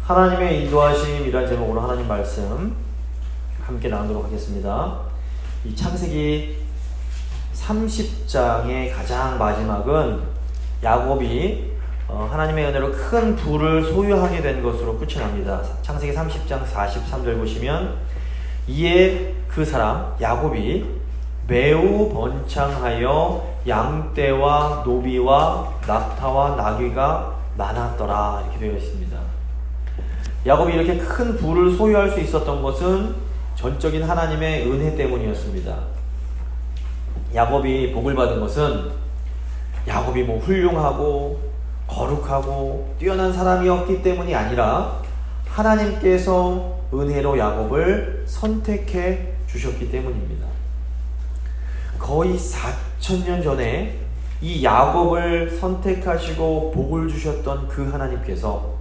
하나님의 인도하심이라는 제목으로 하나님 말씀 함께 나누도록 하겠습니다. 이 창세기 30장의 가장 마지막은 야곱이 하나님의 은혜로 큰 부를 소유하게 된 것으로 끝이 납니다. 창세기 30장 43절 보시면 이에 그 사람 야곱이 매우 번창하여 양떼와 노비와 낙타와 나귀가 많았더라 이렇게 되어 있습니다. 야곱이 이렇게 큰 부를 소유할 수 있었던 것은 전적인 하나님의 은혜 때문이었습니다. 야곱이 복을 받은 것은 야곱이 훌륭하고 거룩하고 뛰어난 사람이었기 때문이 아니라 하나님께서 은혜로 야곱을 선택해 주셨기 때문입니다. 거의 4,000년 전에 이 야곱을 선택하시고 복을 주셨던 그 하나님께서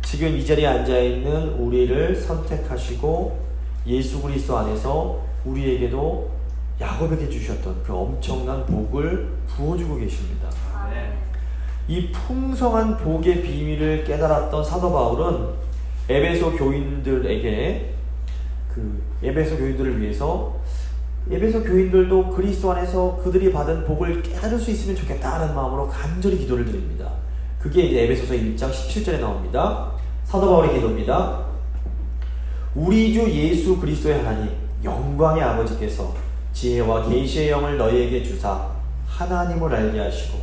지금 이 자리에 앉아있는 우리를 선택하시고 예수 그리스도 안에서 우리에게도 야곱에게 주셨던 그 엄청난 복을 부어주고 계십니다. 이 풍성한 복의 비밀을 깨달았던 사도 바울은 에베소 교인들에게 에베소 교인들을 위해서 에베소 교인들도 그리스도 안에서 그들이 받은 복을 깨달을 수 있으면 좋겠다는 마음으로 간절히 기도를 드립니다. 그게 이제 에베소서 1장 17절에 나옵니다. 사도 바울의 기도입니다. 우리 주 예수 그리스도의 하나님 영광의 아버지께서 지혜와 계시의 영을 너희에게 주사 하나님을 알게 하시고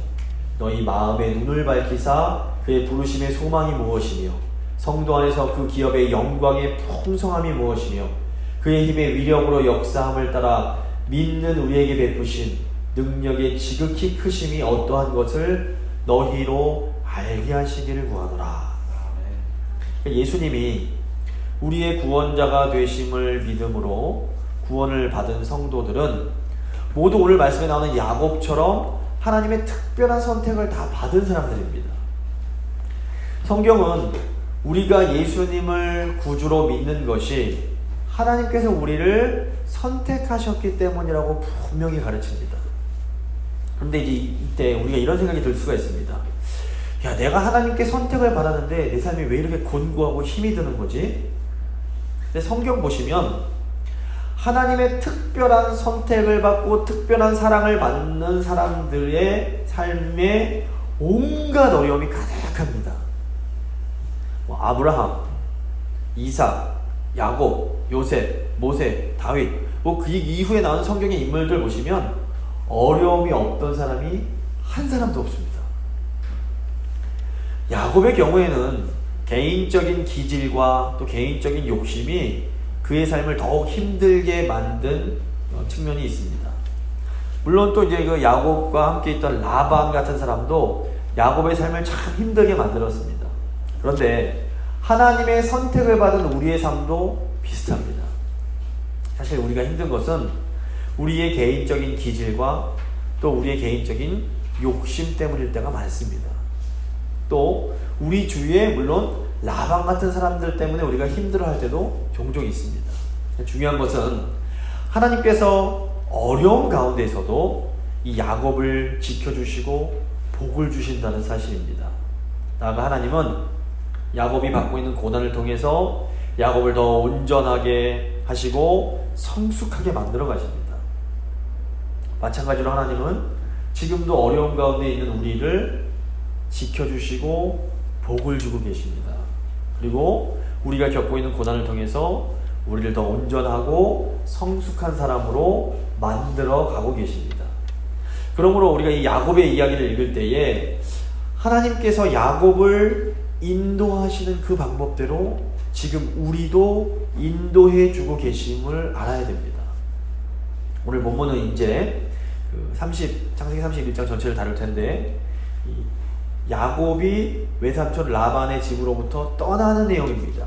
너희 마음의 눈을 밝히사 그의 부르심의 소망이 무엇이며 성도 안에서 그 기업의 영광의 풍성함이 무엇이며 그의 힘의 위력으로 역사함을 따라 믿는 우리에게 베푸신 능력의 지극히 크심이 어떠한 것을 너희로 알게 하시기를 구하노라. 예수님이 우리의 구원자가 되심을 믿음으로 구원을 받은 성도들은 모두 오늘 말씀에 나오는 야곱처럼 하나님의 특별한 선택을 다 받은 사람들입니다. 성경은 우리가 예수님을 구주로 믿는 것이 하나님께서 우리를 선택하셨기 때문이라고 분명히 가르칩니다. 그런데 이때 우리가 이런 생각이 들 수가 있습니다. 야, 내가 하나님께 선택을 받았는데 내 삶이 왜 이렇게 곤고하고 힘이 드는 거지? 근데 성경 보시면 하나님의 특별한 선택을 받고 특별한 사랑을 받는 사람들의 삶에 온갖 어려움이 가득합니다. 아브라함, 이삭, 야곱, 요셉, 모세, 다윗 그 이후에 나온 성경의 인물들 보시면 어려움이 없던 사람이 한 사람도 없습니다. 야곱의 경우에는 개인적인 기질과 또 개인적인 욕심이 그의 삶을 더욱 힘들게 만든 측면이 있습니다. 물론 또 이제 그 야곱과 함께 있던 라반 같은 사람도 야곱의 삶을 참 힘들게 만들었습니다. 그런데 하나님의 선택을 받은 우리의 삶도 비슷합니다. 사실 우리가 힘든 것은 우리의 개인적인 기질과 또 우리의 개인적인 욕심 때문일 때가 많습니다. 또 우리 주위에 물론 라반 같은 사람들 때문에 우리가 힘들어할 때도 종종 있습니다. 중요한 것은 하나님께서 어려움 가운데서도 이 야곱을 지켜주시고 복을 주신다는 사실입니다. 나아가 하나님은 야곱이 받고 있는 고난을 통해서 야곱을 더 온전하게 하시고 성숙하게 만들어 가십니다. 마찬가지로 하나님은 지금도 어려움 가운데 있는 우리를 지켜주시고 복을 주고 계십니다. 그리고 우리가 겪고 있는 고난을 통해서 우리를 더 온전하고 성숙한 사람으로 만들어 가고 계십니다. 그러므로 우리가 이 야곱의 이야기를 읽을 때에 하나님께서 야곱을 인도하시는 그 방법대로 지금 우리도 인도해 주고 계심을 알아야 됩니다. 오늘 본문은 이제 창세기 31장 전체를 다룰 텐데 야곱이 외삼촌 라반의 집으로부터 떠나는 내용입니다.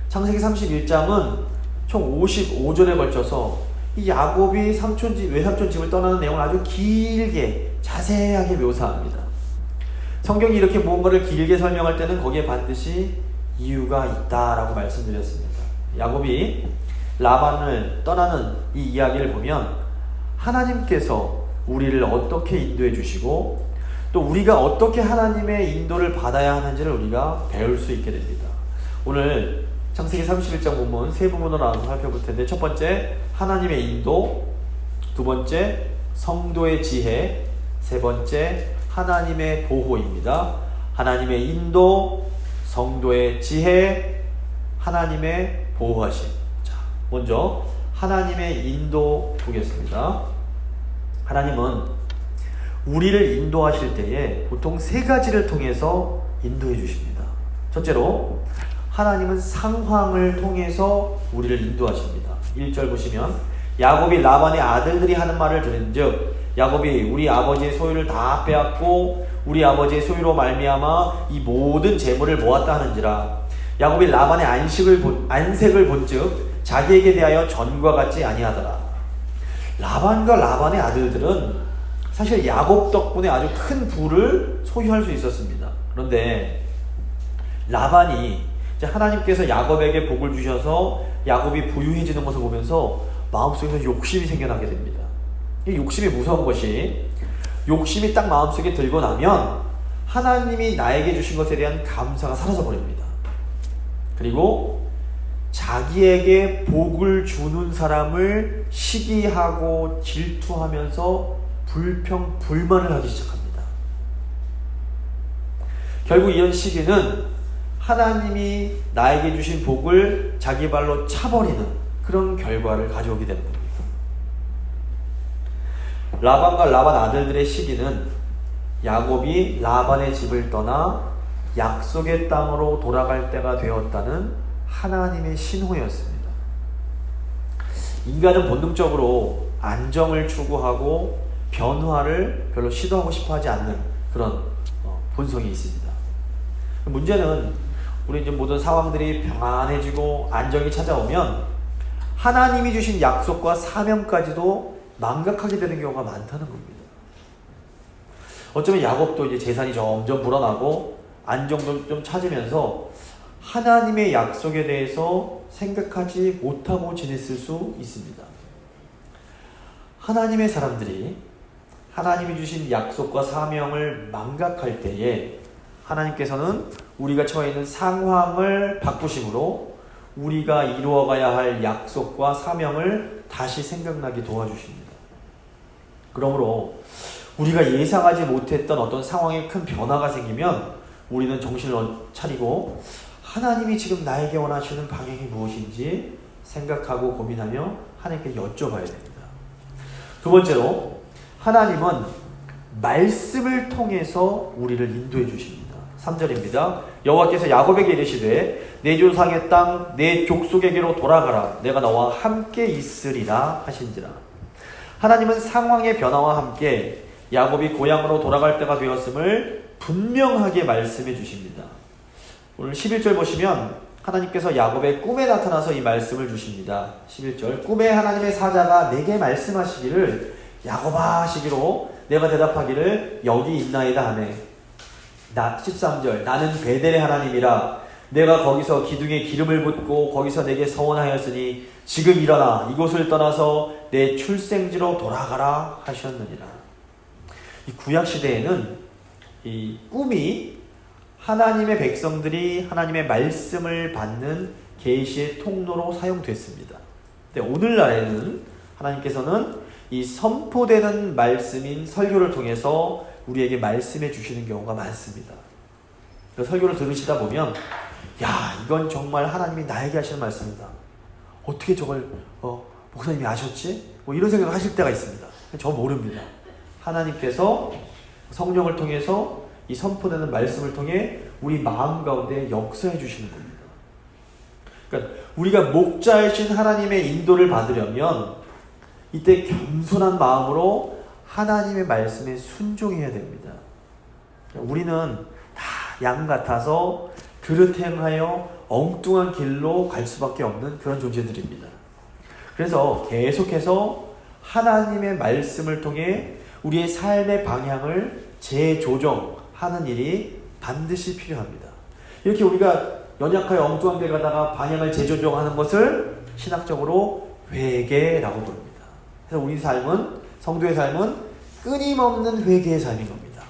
창세기 31장은 총 55절에 걸쳐서 이 야곱이 외삼촌 집을 떠나는 내용을 아주 길게 자세하게 묘사합니다. 성경이 이렇게 무언가를 길게 설명할 때는 거기에 반드시 이유가 있다라고 말씀드렸습니다. 야곱이 라반을 떠나는 이 이야기를 보면 하나님께서 우리를 어떻게 인도해 주시고 또 우리가 어떻게 하나님의 인도를 받아야 하는지를 우리가 배울 수 있게 됩니다. 오늘 창세기 31장 본문 세 부분으로 나눠서 살펴볼 텐데, 첫 번째 하나님의 인도, 두 번째 성도의 지혜, 세 번째 하나님의 보호입니다. 하나님의 인도, 성도의 지혜, 하나님의 보호하심. 자, 먼저 하나님의 인도 보겠습니다. 하나님은 우리를 인도하실 때에 보통 세 가지를 통해서 인도해 주십니다. 첫째로 하나님은 상황을 통해서 우리를 인도하십니다. 1절 보시면 야곱이 라반의 아들들이 하는 말을 들은즉 야곱이 우리 아버지의 소유를 다 빼앗고 우리 아버지의 소유로 말미암아 이 모든 재물을 모았다 하는지라. 야곱이 라반의 안색을 본즉 자기에게 대하여 전과 같지 아니하더라. 라반과 라반의 아들들은 사실 야곱 덕분에 아주 큰 부를 소유할 수 있었습니다. 그런데 라반이 하나님께서 야곱에게 복을 주셔서 야곱이 부유해지는 것을 보면서 마음속에서 욕심이 생겨나게 됩니다. 이 욕심이 무서운 것이, 욕심이 딱 마음속에 들고 나면 하나님이 나에게 주신 것에 대한 감사가 사라져 버립니다. 그리고 자기에게 복을 주는 사람을 시기하고 질투하면서 불평불만을 하기 시작합니다. 결국 이런 시기는 하나님이 나에게 주신 복을 자기 발로 차버리는 그런 결과를 가져오게 되는 겁니다. 라반과 라반 아들들의 시기는 야곱이 라반의 집을 떠나 약속의 땅으로 돌아갈 때가 되었다는 하나님의 신호였습니다. 인간은 본능적으로 안정을 추구하고 변화를 별로 시도하고 싶어 하지 않는 그런 본성이 있습니다. 문제는 우리 이제 모든 상황들이 평안해지고 안정이 찾아오면 하나님이 주신 약속과 사명까지도 망각하게 되는 경우가 많다는 겁니다. 어쩌면 야곱도 이제 재산이 점점 불어나고 안정도 좀 찾으면서 하나님의 약속에 대해서 생각하지 못하고 지냈을 수 있습니다. 하나님의 사람들이 하나님이 주신 약속과 사명을 망각할 때에 하나님께서는 우리가 처해 있는 상황을 바꾸심으로 우리가 이루어가야 할 약속과 사명을 다시 생각나게 도와주십니다. 그러므로 우리가 예상하지 못했던 어떤 상황에 큰 변화가 생기면 우리는 정신을 차리고 하나님이 지금 나에게 원하시는 방향이 무엇인지 생각하고 고민하며 하나님께 여쭤봐야 됩니다. 두 번째로 하나님은 말씀을 통해서 우리를 인도해 주십니다. 3절입니다. 여호와께서 야곱에게 이르시되 내 조상의 땅 내 족속에게로 돌아가라. 내가 너와 함께 있으리라 하신지라. 하나님은 상황의 변화와 함께 야곱이 고향으로 돌아갈 때가 되었음을 분명하게 말씀해 주십니다. 오늘 11절 보시면 하나님께서 야곱의 꿈에 나타나서 이 말씀을 주십니다. 11절 꿈에 하나님의 사자가 내게 말씀하시기를 야곱아 하시기로 내가 대답하기를 여기 있나이다 하네. 13절 나는 베델의 하나님이라 내가 거기서 기둥에 기름을 붓고 거기서 내게 서원하였으니 지금 일어나 이곳을 떠나서 내 출생지로 돌아가라 하셨느니라. 이 구약시대에는 이 꿈이 하나님의 백성들이 하나님의 말씀을 받는 계시의 통로로 사용됐습니다. 근데 오늘날에는 하나님께서는 이 선포되는 말씀인 설교를 통해서 우리에게 말씀해 주시는 경우가 많습니다. 그 설교를 들으시다 보면 야, 이건 정말 하나님이 나에게 하시는 말씀이다. 어떻게 저걸 목사님이 아셨지? 뭐 이런 생각을 하실 때가 있습니다. 저 모릅니다. 하나님께서 성령을 통해서 이 선포되는 말씀을 통해 우리 마음 가운데 역사해 주시는 겁니다. 그러니까 우리가 목자이신 하나님의 인도를 받으려면 이때 겸손한 마음으로 하나님의 말씀에 순종해야 됩니다. 우리는 다 양 같아서 그릇 행하여 엉뚱한 길로 갈 수밖에 없는 그런 존재들입니다. 그래서 계속해서 하나님의 말씀을 통해 우리의 삶의 방향을 재조정하는 일이 반드시 필요합니다. 이렇게 우리가 연약하여 엉뚱한 길 가다가 방향을 재조정하는 것을 신학적으로 회개라고 부릅니다. 그래서 우리 삶은, 성도의 삶은 끊임없는 회개의 삶인 겁니다.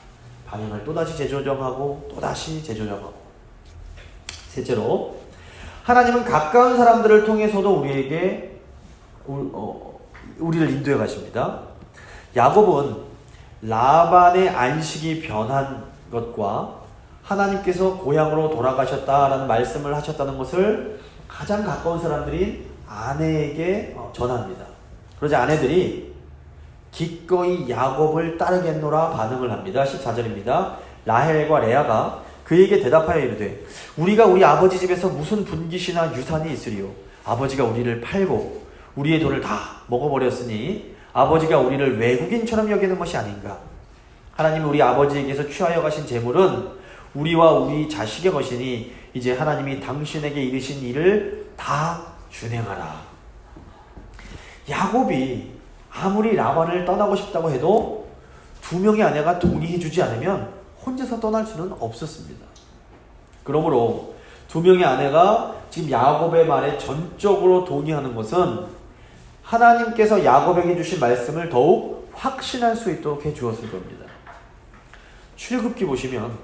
방향을 또다시 재조정하고 또다시 재조정하고. 셋째로, 하나님은 가까운 사람들을 통해서도 우리를 인도해 가십니다. 야곱은 라반의 안식이 변한 것과 하나님께서 고향으로 돌아가셨다라는 말씀을 하셨다는 것을 가장 가까운 사람들인 아내에게 전합니다. 그러자 아내들이 기꺼이 야곱을 따르겠노라 반응을 합니다. 14절입니다. 라헬과 레아가 그에게 대답하여 이르되 우리가 우리 아버지 집에서 무슨 분깃이나 유산이 있으리요. 아버지가 우리를 팔고 우리의 돈을 다 먹어버렸으니 아버지가 우리를 외국인처럼 여기는 것이 아닌가. 하나님이 우리 아버지에게서 취하여 가신 재물은 우리와 우리 자식의 것이니 이제 하나님이 당신에게 이르신 일을 다 준행하라. 야곱이 아무리 라반을 떠나고 싶다고 해도 두 명의 아내가 동의해 주지 않으면 혼자서 떠날 수는 없었습니다. 그러므로 두 명의 아내가 지금 야곱의 말에 전적으로 동의하는 것은 하나님께서 야곱에게 주신 말씀을 더욱 확신할 수 있도록 해 주었을 겁니다. 출애굽기 보시면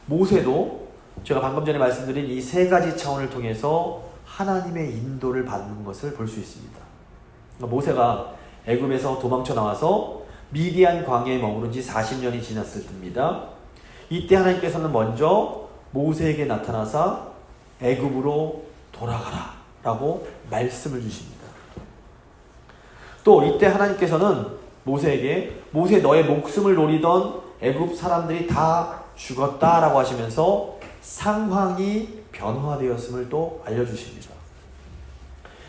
모세도 제가 방금 전에 말씀드린 이 세 가지 차원을 통해서 하나님의 인도를 받는 것을 볼 수 있습니다. 모세가 애굽에서 도망쳐 나와서 미디안 광야에 머무른 지 40년이 지났을 때입니다. 이때 하나님께서는 먼저 모세에게 나타나사 애굽으로 돌아가라 라고 말씀을 주십니다. 또 이때 하나님께서는 모세에게 모세 너의 목숨을 노리던 애굽 사람들이 다 죽었다라고 하시면서 상황이 변화되었음을 또 알려주십니다.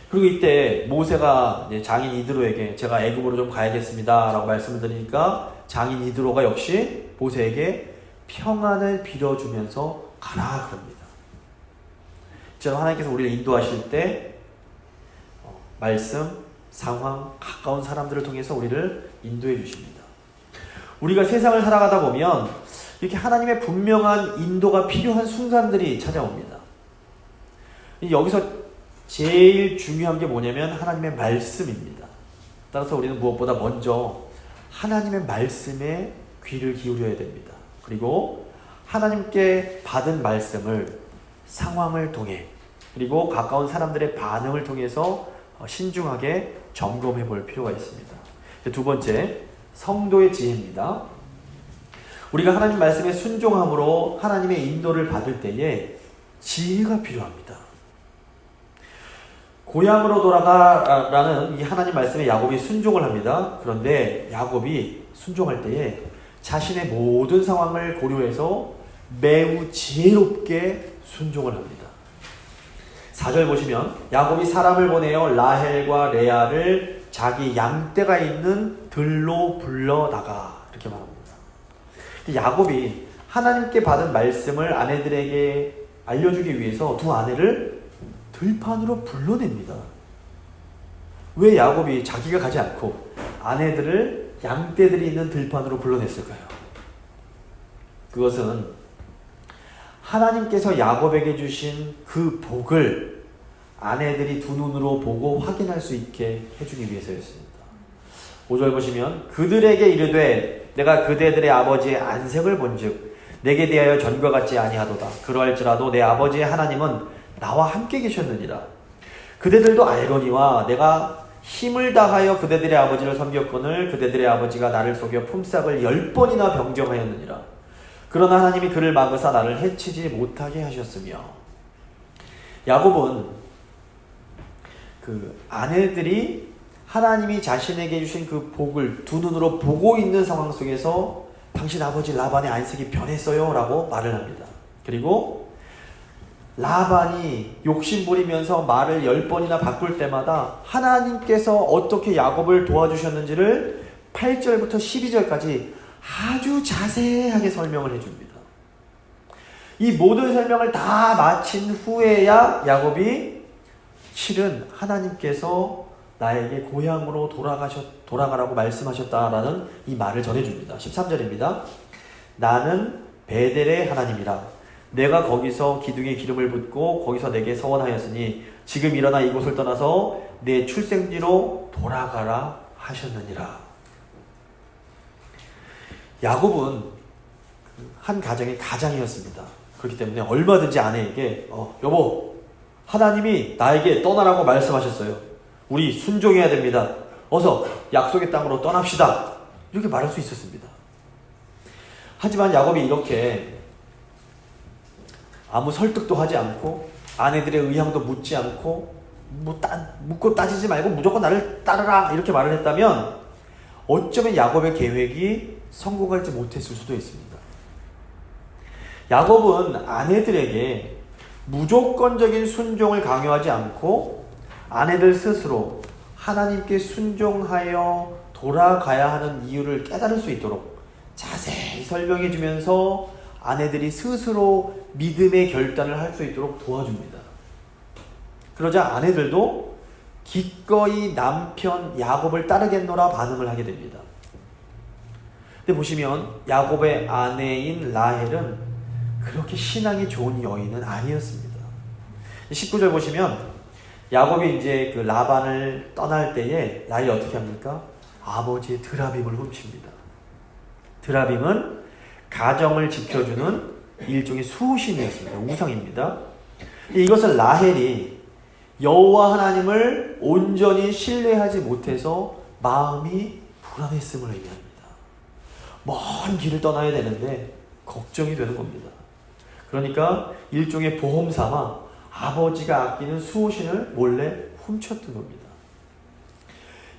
그리고 이때 모세가 장인 이드로에게 제가 애굽으로 좀 가야겠습니다 라고 말씀을 드리니까 장인 이드로가 역시 모세에게 평안을 빌어주면서 가라 그럽니다. 이처럼 하나님께서 우리를 인도하실 때 말씀, 상황, 가까운 사람들을 통해서 우리를 인도해 주십니다. 우리가 세상을 살아가다 보면 이렇게 하나님의 분명한 인도가 필요한 순간들이 찾아옵니다. 여기서 제일 중요한 게 뭐냐면 하나님의 말씀입니다. 따라서 우리는 무엇보다 먼저 하나님의 말씀에 귀를 기울여야 됩니다. 그리고 하나님께 받은 말씀을 상황을 통해 그리고 가까운 사람들의 반응을 통해서 신중하게 점검해 볼 필요가 있습니다. 두 번째, 성도의 지혜입니다. 우리가 하나님 말씀에 순종함으로 하나님의 인도를 받을 때에 지혜가 필요합니다. 고향으로 돌아가라는 이 하나님 말씀에 야곱이 순종을 합니다. 그런데 야곱이 순종할 때에 자신의 모든 상황을 고려해서 매우 지혜롭게 순종을 합니다. 4절 보시면 야곱이 사람을 보내어 라헬과 레아를 자기 양떼가 있는 들로 불러다가 이렇게 말합니다. 야곱이 하나님께 받은 말씀을 아내들에게 알려주기 위해서 두 아내를 들판으로 불러냅니다. 왜 야곱이 자기가 가지 않고 아내들을 양떼들이 있는 들판으로 불러냈을까요? 그것은 하나님께서 야곱에게 주신 그 복을 아내들이 두 눈으로 보고 확인할 수 있게 해주기 위해서였습니다. 5절 보시면 그들에게 이르되 내가 그대들의 아버지의 안색을 본즉 내게 대하여 전과 같지 아니하도다. 그러할지라도 내 아버지의 하나님은 나와 함께 계셨느니라. 그대들도 알거니와 내가 힘을 다하여 그대들의 아버지를 섬겼거늘 그대들의 아버지가 나를 속여 품삯을 10번이나 변경하였느니라. 그러나 하나님이 그를 막으사 나를 해치지 못하게 하셨으며. 야곱은 그 아내들이 하나님이 자신에게 주신 그 복을 두 눈으로 보고 있는 상황 속에서 당신 아버지 라반의 안색이 변했어요 라고 말을 합니다. 그리고 라반이 욕심부리면서 말을 10번이나 바꿀 때마다 하나님께서 어떻게 야곱을 도와주셨는지를 8절부터 12절까지 아주 자세하게 설명을 해줍니다. 이 모든 설명을 다 마친 후에야 야곱이 실은 하나님께서 나에게 고향으로 돌아가라고 말씀하셨다라는 이 말을 전해줍니다. 13절입니다. 나는 베델의 하나님이라. 내가 거기서 기둥에 기름을 붓고 거기서 내게 서원하였으니 지금 일어나 이곳을 떠나서 내 출생지로 돌아가라 하셨느니라. 야곱은 한 가정의 가장이었습니다. 그렇기 때문에 얼마든지 아내에게 여보, 하나님이 나에게 떠나라고 말씀하셨어요. 우리 순종해야 됩니다. 어서 약속의 땅으로 떠납시다. 이렇게 말할 수 있었습니다. 하지만 야곱이 이렇게 아무 설득도 하지 않고 아내들의 의향도 묻지 않고 묻고 따지지 말고 무조건 나를 따르라 이렇게 말을 했다면 어쩌면 야곱의 계획이 성공하지 못했을 수도 있습니다. 야곱은 아내들에게 무조건적인 순종을 강요하지 않고 아내들 스스로 하나님께 순종하여 돌아가야 하는 이유를 깨달을 수 있도록 자세히 설명해 주면서 아내들이 스스로 믿음의 결단을 할 수 있도록 도와줍니다. 그러자 아내들도 기꺼이 남편 야곱을 따르겠노라 반응을 하게 됩니다. 근데 보시면 야곱의 아내인 라헬은 그렇게 신앙이 좋은 여인은 아니었습니다. 19절 보시면 야곱이 이제 그 라반을 떠날 때에 라헬이 어떻게 합니까? 아버지의 드라빔을 훔칩니다. 드라빔은 가정을 지켜주는 일종의 수호신이었습니다. 우상입니다. 이것을 라헬이 여호와 하나님을 온전히 신뢰하지 못해서 마음이 불안했음을 의미합니다. 먼 길을 떠나야 되는데 걱정이 되는 겁니다. 그러니까 일종의 보험 삼아 아버지가 아끼는 수호신을 몰래 훔쳤던 겁니다.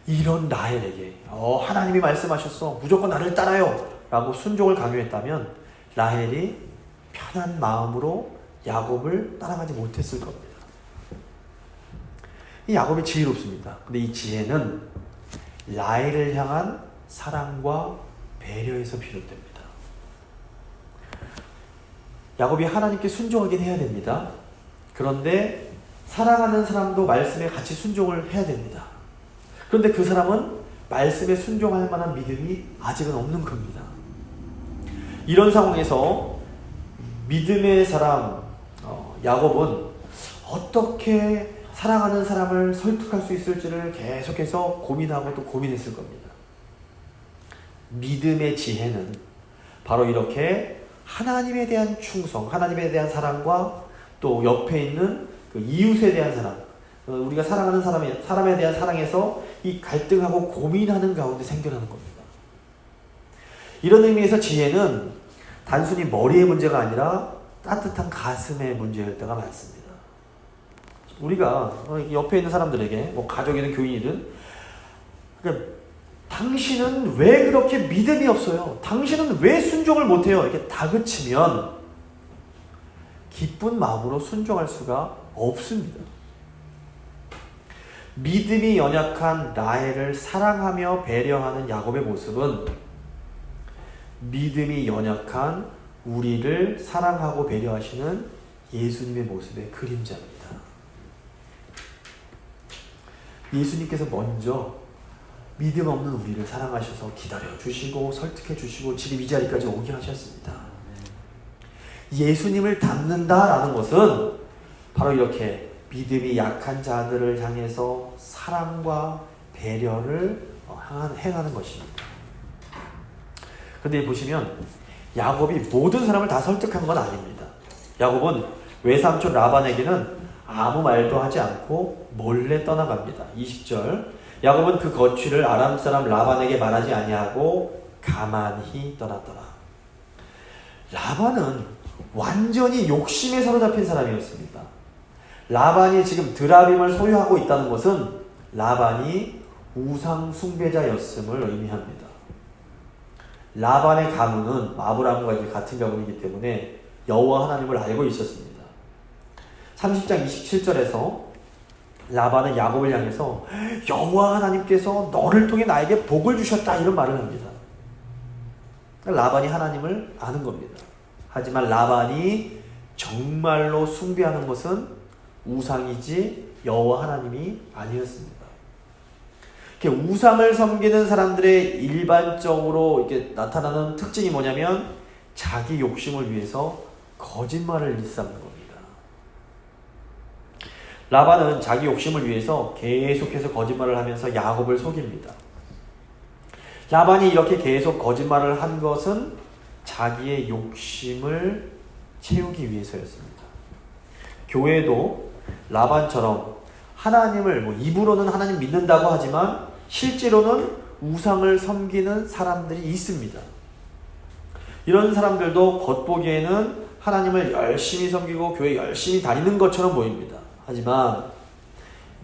이런 라헬에게 하나님이 말씀하셨어, 무조건 나를 따라요 라고 순종을 강요했다면 라헬이 편한 마음으로 야곱을 따라가지 못했을 겁니다. 이 야곱이 지혜롭습니다. 근데 이 지혜는 라헬을 향한 사랑과 배려에서 비롯됩니다. 야곱이 하나님께 순종하긴 해야 됩니다. 그런데 사랑하는 사람도 말씀에 같이 순종을 해야 됩니다. 그런데 그 사람은 말씀에 순종할 만한 믿음이 아직은 없는 겁니다. 이런 상황에서 믿음의 사람 야곱은 어떻게 사랑하는 사람을 설득할 수 있을지를 계속해서 고민하고 또 고민했을 겁니다. 믿음의 지혜는 바로 이렇게 하나님에 대한 충성, 하나님에 대한 사랑과 또 옆에 있는 그 이웃에 대한 사랑, 우리가 사랑하는 사람에 대한 사랑에서 이 갈등하고 고민하는 가운데 생겨나는 겁니다. 이런 의미에서 지혜는 단순히 머리의 문제가 아니라 따뜻한 가슴의 문제일 때가 많습니다. 우리가 옆에 있는 사람들에게 가족이든 교인이든 그러니까 당신은 왜 그렇게 믿음이 없어요? 당신은 왜 순종을 못해요? 이렇게 다그치면 기쁜 마음으로 순종할 수가 없습니다. 믿음이 연약한 라헬을 사랑하며 배려하는 야곱의 모습은 믿음이 연약한 우리를 사랑하고 배려하시는 예수님의 모습의 그림자입니다. 예수님께서 먼저 믿음 없는 우리를 사랑하셔서 기다려주시고 설득해주시고 지금 이 자리까지 오게 하셨습니다. 예수님을 닮는다라는 것은 바로 이렇게 믿음이 약한 자들을 향해서 사랑과 배려를 행하는 것입니다. 그런데 보시면 야곱이 모든 사람을 다 설득한 건 아닙니다. 야곱은 외삼촌 라반에게는 아무 말도 하지 않고 몰래 떠나갑니다. 20절 야곱은 그 거취를 아람 사람 라반에게 말하지 아니하고 가만히 떠났더라. 라반은 완전히 욕심에 사로잡힌 사람이었습니다. 라반이 지금 드라빔을 소유하고 있다는 것은 라반이 우상 숭배자였음을 의미합니다. 라반의 가문은 아브라함과 같은 가문이기 때문에 여호와 하나님을 알고 있었습니다. 30장 27절에서 라반은 야곱을 향해서 여호와 하나님께서 너를 통해 나에게 복을 주셨다 이런 말을 합니다. 라반이 하나님을 아는 겁니다. 하지만 라반이 정말로 숭배하는 것은 우상이지 여호와 하나님이 아니었습니다. 이렇게 우상을 섬기는 사람들의 일반적으로 이렇게 나타나는 특징이 뭐냐면 자기 욕심을 위해서 거짓말을 일삼는 겁니다. 라반은 자기 욕심을 위해서 계속해서 거짓말을 하면서 야곱을 속입니다. 라반이 이렇게 계속 거짓말을 한 것은 자기의 욕심을 채우기 위해서였습니다. 교회도 라반처럼 하나님을 입으로는 하나님 믿는다고 하지만 실제로는 우상을 섬기는 사람들이 있습니다. 이런 사람들도 겉보기에는 하나님을 열심히 섬기고 교회 열심히 다니는 것처럼 보입니다. 하지만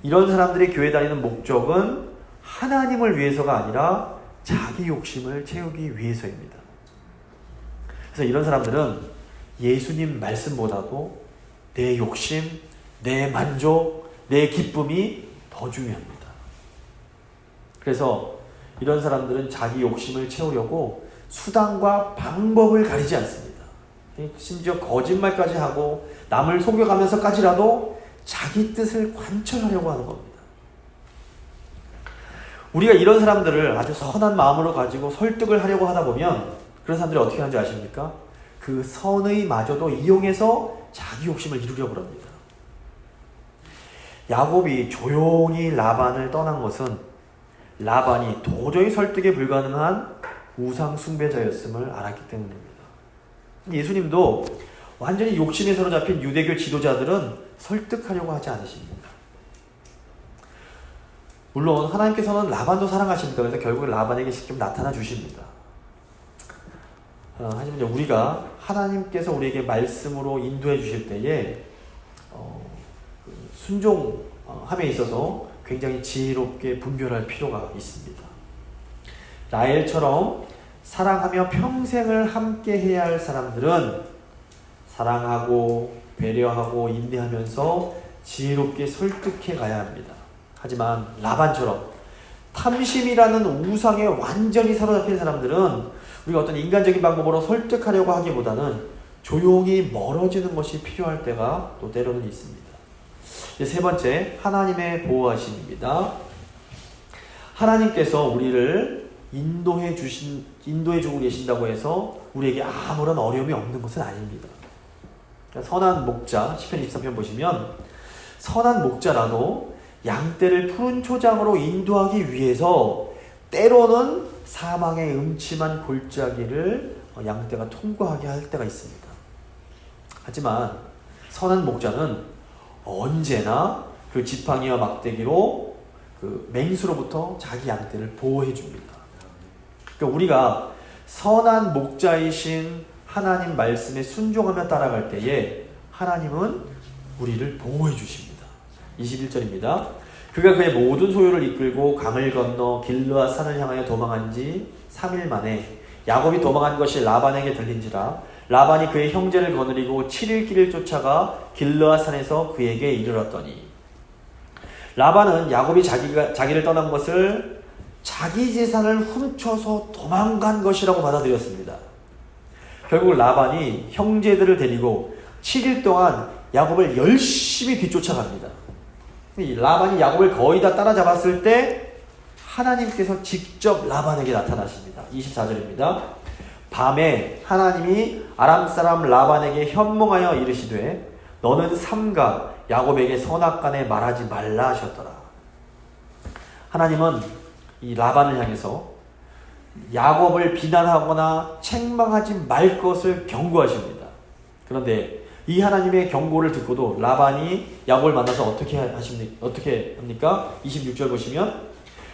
이런 사람들이 교회 다니는 목적은 하나님을 위해서가 아니라 자기 욕심을 채우기 위해서입니다. 그래서 이런 사람들은 예수님 말씀보다도 내 욕심, 내 만족, 내 기쁨이 더 중요합니다. 그래서 이런 사람들은 자기 욕심을 채우려고 수단과 방법을 가리지 않습니다. 심지어 거짓말까지 하고 남을 속여가면서까지라도 자기 뜻을 관철하려고 하는 겁니다. 우리가 이런 사람들을 아주 선한 마음으로 가지고 설득을 하려고 하다 보면 그런 사람들이 어떻게 하는지 아십니까? 그 선의 마저도 이용해서 자기 욕심을 이루려고 합니다. 야곱이 조용히 라반을 떠난 것은 라반이 도저히 설득에 불가능한 우상 숭배자였음을 알았기 때문입니다. 예수님도 완전히 욕심에 사로잡힌 유대교 지도자들은 설득하려고 하지 않으십니다. 물론 하나님께서는 라반도 사랑하십니다. 그래서 결국 라반에게 직접 나타나 주십니다. 하지만 우리가 하나님께서 우리에게 말씀으로 인도해 주실 때에 순종함에 있어서 굉장히 지혜롭게 분별할 필요가 있습니다. 라헬처럼 사랑하며 평생을 함께 해야 할 사람들은 사랑하고 배려하고 인내하면서 지혜롭게 설득해 가야 합니다. 하지만 라반처럼 탐심이라는 우상에 완전히 사로잡힌 사람들은 우리가 어떤 인간적인 방법으로 설득하려고 하기보다는 조용히 멀어지는 것이 필요할 때가 또 때로는 있습니다. 세 번째, 하나님의 보호하심입니다. 하나님께서 우리를 인도해주고 계신다고 해서 우리에게 아무런 어려움이 없는 것은 아닙니다. 선한 목자, 시편 23편 보시면 선한 목자라도 양떼를 푸른 초장으로 인도하기 위해서 때로는 사망의 음침한 골짜기를 양떼가 통과하게 할 때가 있습니다. 하지만 선한 목자는 언제나 그 지팡이와 막대기로 그 맹수로부터 자기 양떼를 보호해 줍니다. 그러니까 우리가 선한 목자이신 하나님 말씀에 순종하며 따라갈 때에 하나님은 우리를 보호해 주십니다. 21절입니다. 그가 그의 모든 소유를 이끌고 강을 건너 길르앗 산을 향하여 도망한 지 3일 만에 야곱이 도망한 것이 라반에게 들린지라 라반이 그의 형제를 거느리고 7일 길을 쫓아가 길르앗 산에서 그에게 이르렀더니 라반은 야곱이 자기를 떠난 것을 자기 재산을 훔쳐서 도망간 것이라고 받아들였습니다. 결국 라반이 형제들을 데리고 7일 동안 야곱을 열심히 뒤쫓아갑니다. 라반이 야곱을 거의 다 따라잡았을 때 하나님께서 직접 라반에게 나타나십니다. 24절입니다. 밤에 하나님이 아람 사람 라반에게 현몽하여 이르시되 너는 삼가 야곱에게 선악간에 말하지 말라 하셨더라. 하나님은 이 라반을 향해서 야곱을 비난하거나 책망하지 말 것을 경고하십니다. 그런데 이 하나님의 경고를 듣고도 라반이 야곱을 만나서 어떻게 합니까? 26절 보시면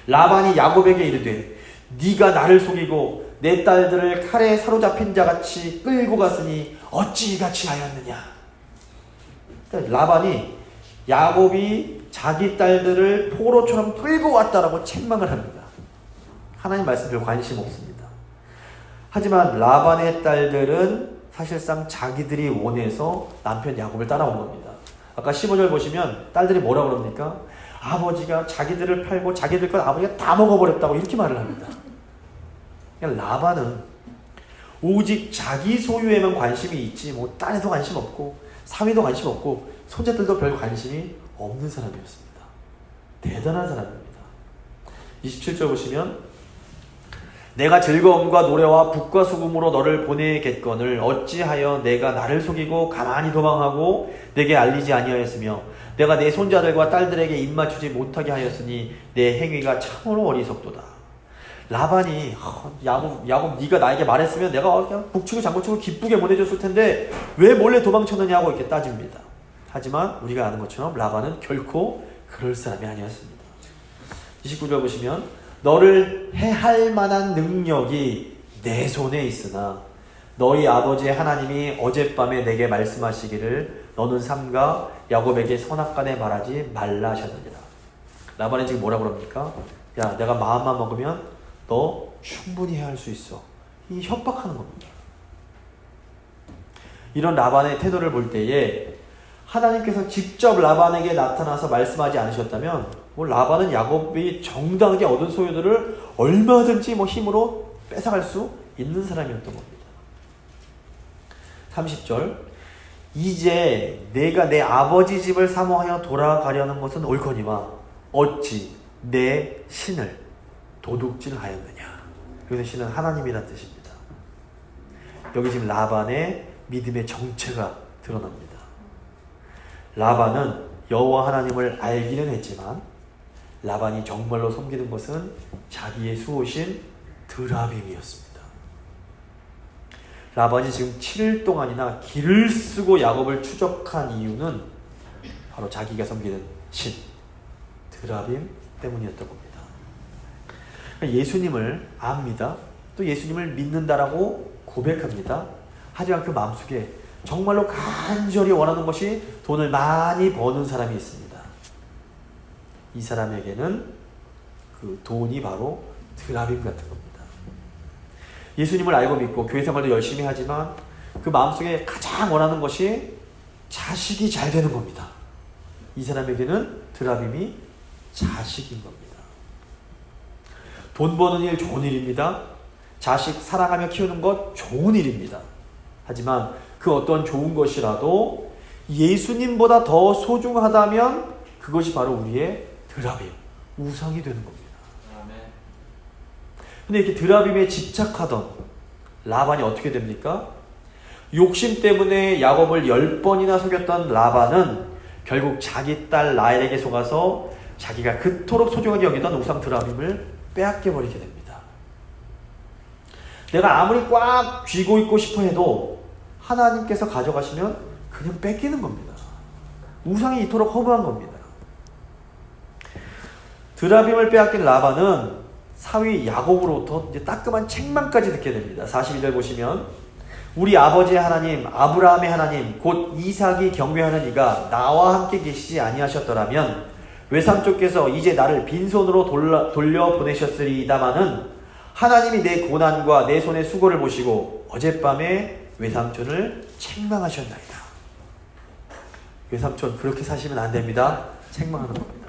라반이 야곱에게 이르되 네가 나를 속이고 내 딸들을 칼에 사로잡힌 자같이 끌고 갔으니 어찌 이같이 하였느냐. 그러니까 라반이 야곱이 자기 딸들을 포로처럼 끌고 왔다라고 책망을 합니다. 하나님 말씀 별 관심 없습니다. 하지만 라반의 딸들은 사실상 자기들이 원해서 남편 야곱을 따라온 겁니다. 아까 15절 보시면 딸들이 뭐라고 그럽니까? 아버지가 자기들을 팔고 자기들 것 아버지가 다 먹어버렸다고 이렇게 말을 합니다. 그러니까 라반은 오직 자기 소유에만 관심이 있지 뭐 딸에도 관심 없고 사위도 관심 없고 손자들도 별 관심이 없는 사람이었습니다. 대단한 사람입니다. 27절 보시면 내가 즐거움과 노래와 북과 수금으로 너를 보내겠거늘 어찌하여 내가 나를 속이고 가만히 도망하고 내게 알리지 아니하였으며 내가 내 손자들과 딸들에게 입맞추지 못하게 하였으니 내 행위가 참으로 어리석도다. 라반이 야곱 네가 나에게 말했으면 내가 그냥 북치고 장구치고 기쁘게 보내줬을 텐데 왜 몰래 도망쳤느냐고 이렇게 따집니다. 하지만 우리가 아는 것처럼 라반은 결코 그럴 사람이 아니었습니다. 29절 보시면 너를 해할 만한 능력이 내 손에 있으나 너희 아버지의 하나님이 어젯밤에 내게 말씀하시기를 너는 삼가 야곱에게 선악간에 말하지 말라 하셨느니라. 라반이 지금 뭐라고 그럽니까? 야, 내가 마음만 먹으면 너 충분히 해야 할 수 있어. 이 협박하는 겁니다. 이런 라반의 태도를 볼 때에 하나님께서 직접 라반에게 나타나서 말씀하지 않으셨다면 라반은 야곱이 정당하게 얻은 소유들을 얼마든지 힘으로 뺏어갈 수 있는 사람이었던 겁니다. 30절 이제 내가 내 아버지 집을 사모하여 돌아가려는 것은 옳거니와 어찌 내 신을 도둑질하였느냐. 여기서 신은 하나님이라는 뜻입니다. 여기 지금 라반의 믿음의 정체가 드러납니다. 라반은 여호와 하나님을 알기는 했지만 라반이 정말로 섬기는 것은 자기의 수호신 드라빔이었습니다. 라반이 지금 7일 동안이나 길을 쓰고 야곱을 추적한 이유는 바로 자기가 섬기는 신 드라빔 때문이었던 겁니다. 예수님을 압니다. 또 예수님을 믿는다라고 고백합니다. 하지만 그 마음속에 정말로 간절히 원하는 것이 돈을 많이 버는 사람이 있습니다. 이 사람에게는 그 돈이 바로 드라빔 같은 겁니다. 예수님을 알고 믿고 교회 생활도 열심히 하지만 그 마음속에 가장 원하는 것이 자식이 잘 되는 겁니다. 이 사람에게는 드라빔이 자식인 겁니다. 돈 버는 일 좋은 일입니다. 자식 사랑하며 키우는 것 좋은 일입니다. 하지만 그 어떤 좋은 것이라도 예수님보다 더 소중하다면 그것이 바로 우리의 드라빔, 우상이 되는 겁니다. 근데 이렇게 드라빔에 집착하던 라반이 어떻게 됩니까? 욕심 때문에 야곱을 10번이나 속였던 라반은 결국 자기 딸 라헬에게 속아서 자기가 그토록 소중하게 여기던 우상 드라빔을 빼앗겨버리게 됩니다. 내가 아무리 꽉 쥐고 있고 싶어 해도 하나님께서 가져가시면 그냥 뺏기는 겁니다. 우상이 이토록 허무한 겁니다. 드라빔을 빼앗긴 라반은 사위 야곱으로부터 이제 따끔한 책망까지 듣게 됩니다. 42절 보시면 우리 아버지의 하나님 아브라함의 하나님 곧 이삭이 경배하는 이가 나와 함께 계시지 아니하셨더라면 외삼촌께서 이제 나를 빈손으로 돌려보내셨으리다마는 하나님이 내 고난과 내 손의 수고를 보시고 어젯밤에 외삼촌을 책망하셨나이다. 외삼촌 그렇게 사시면 안 됩니다. 책망하는 겁니다.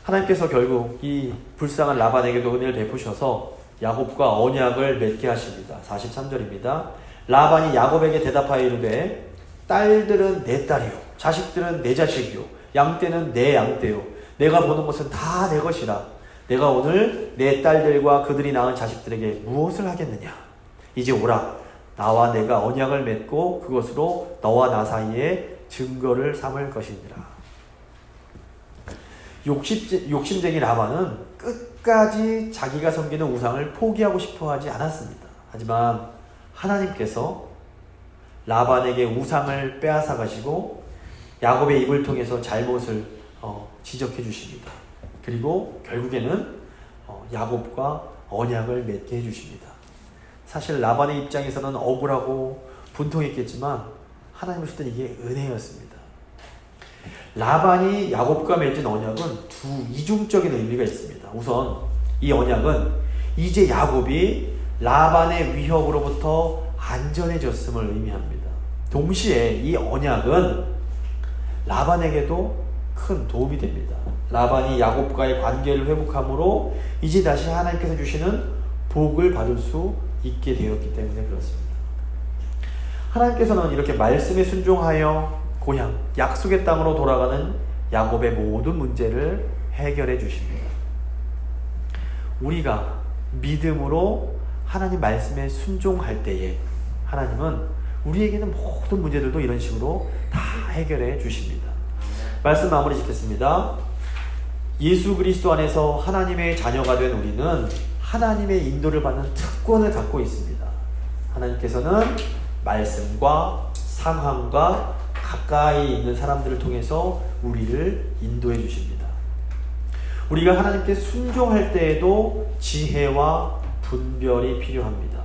하나님께서 결국 이 불쌍한 라반에게도 은혜를 베푸셔서 야곱과 언약을 맺게 하십니다. 43절입니다. 라반이 야곱에게 대답하여 이르되 딸들은 내 딸이요 자식들은 내 자식이요 양떼는 내 양떼요 내가 보는 것은 다 내 것이라 내가 오늘 내 딸들과 그들이 낳은 자식들에게 무엇을 하겠느냐. 이제 오라 나와 내가 언약을 맺고 그것으로 너와 나 사이에 증거를 삼을 것이니라. 욕심쟁이 라반은 끝까지 자기가 섬기는 우상을 포기하고 싶어하지 않았습니다. 하지만 하나님께서 라반에게 우상을 빼앗아 가시고 야곱의 입을 통해서 잘못을 지적해 주십니다. 그리고 결국에는 야곱과 언약을 맺게 해주십니다. 사실 라반의 입장에서는 억울하고 분통했겠지만 하나님 보실 때 이게 은혜였습니다. 라반이 야곱과 맺은 언약은 두 이중적인 의미가 있습니다. 우선 이 언약은 이제 야곱이 라반의 위협으로부터 안전해졌음을 의미합니다. 동시에 이 언약은 라반에게도 큰 도움이 됩니다. 라반이 야곱과의 관계를 회복함으로 이제 다시 하나님께서 주시는 복을 받을 수 있게 되었기 때문에 그렇습니다. 하나님께서는 이렇게 말씀에 순종하여 고향, 약속의 땅으로 돌아가는 야곱의 모든 문제를 해결해 주십니다. 우리가 믿음으로 하나님 말씀에 순종할 때에 하나님은 우리에게는 모든 문제들도 이런 식으로 다 해결해 주십니다. 말씀 마무리 짓겠습니다. 예수 그리스도 안에서 하나님의 자녀가 된 우리는 하나님의 인도를 받는 특권을 갖고 있습니다. 하나님께서는 말씀과 상황과 가까이 있는 사람들을 통해서 우리를 인도해 주십니다. 우리가 하나님께 순종할 때에도 지혜와 분별이 필요합니다.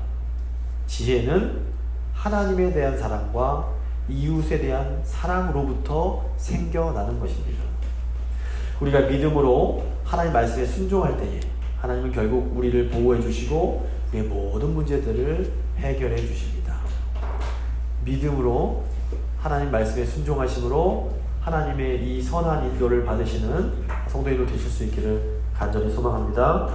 지혜는 하나님에 대한 사랑과 이웃에 대한 사랑으로부터 생겨나는 것입니다. 우리가 믿음으로 하나님 말씀에 순종할 때에 하나님은 결국 우리를 보호해 주시고 우리의 모든 문제들을 해결해 주십니다. 믿음으로 하나님 말씀에 순종하심으로 하나님의 이 선한 인도를 받으시는 성도님들 되실 수 있기를 간절히 소망합니다.